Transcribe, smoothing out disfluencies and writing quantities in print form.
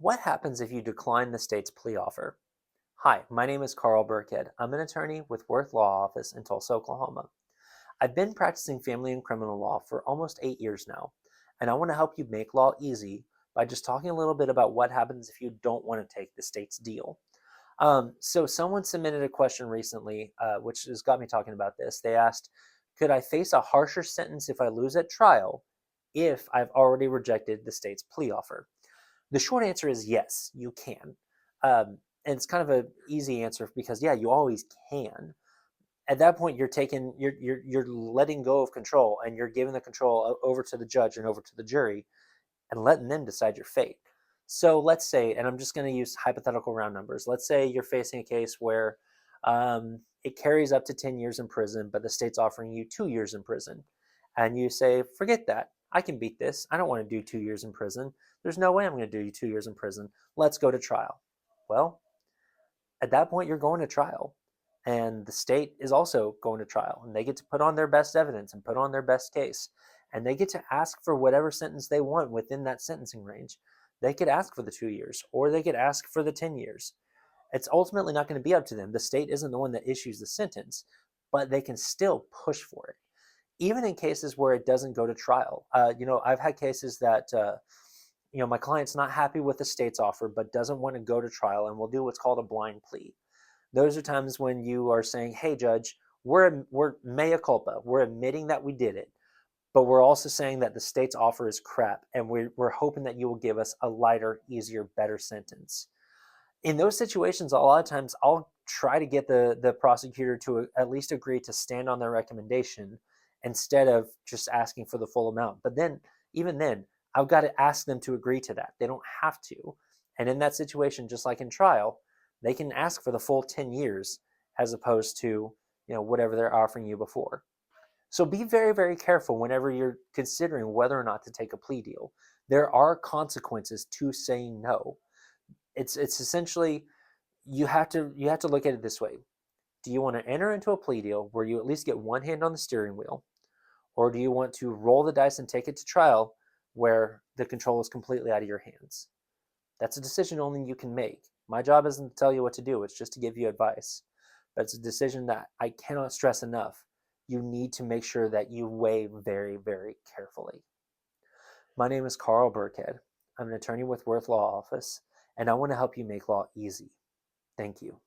What happens if you decline the state's plea offer? Hi, my name is Carl Birkhead. I'm an attorney with Wirth Law Office in Tulsa, Oklahoma. I've been practicing family and criminal law for almost 8 years now, and I want to help you make law easy by just talking a little bit about what happens if you don't want to take the state's deal. So someone submitted a question recently, which has got me talking about this. They asked, could I face a harsher sentence if I lose at trial if I've already rejected the state's plea offer? The short answer is yes, you can. And it's kind of an easy answer because yeah, you always can. At that point, you're letting go of control and you're giving the control over to the judge and over to the jury and letting them decide your fate. So let's say, and I'm just going to use hypothetical round numbers. Let's say you're facing a case where it carries up to 10 years in prison, but the state's offering you 2 years in prison. And you say, forget that. I can beat this. I don't want to do 2 years in prison. There's no way I'm going to do 2 years in prison. Let's go to trial. Well, at that point, you're going to trial. And the state is also going to trial. And they get to put on their best evidence and put on their best case. And they get to ask for whatever sentence they want within that sentencing range. They could ask for the 2 years or they could ask for the 10 years. It's ultimately not going to be up to them. The state isn't the one that issues the sentence, but they can still push for it. Even in cases where it doesn't go to trial. I've had cases that my client's not happy with the state's offer, but doesn't want to go to trial and will do what's called a blind plea. Those are times when you are saying, hey, judge, we're mea culpa. We're admitting that we did it, but we're also saying that the state's offer is crap, and we're hoping that you will give us a lighter, easier, better sentence. In those situations, a lot of times I'll try to get the prosecutor to at least agree to stand on their recommendation instead of just asking for the full amount. But then, even then, I've got to ask them to agree to that. They don't have to. And in that situation, just like in trial, they can ask for the full 10 years as opposed to whatever they're offering you before. So be very, very careful whenever you're considering whether or not to take a plea deal. There are consequences to saying no. It's essentially you have to look at it this way. Do you want to enter into a plea deal where you at least get one hand on the steering wheel, or do you want to roll the dice and take it to trial where the control is completely out of your hands? That's a decision only you can make. My job isn't to tell you what to do, it's just to give you advice. But it's a decision that I cannot stress enough. You need to make sure that you weigh very, very carefully. My name is Carl Birkhead. I'm an attorney with Wirth Law Office, and I want to help you make law easy. Thank you.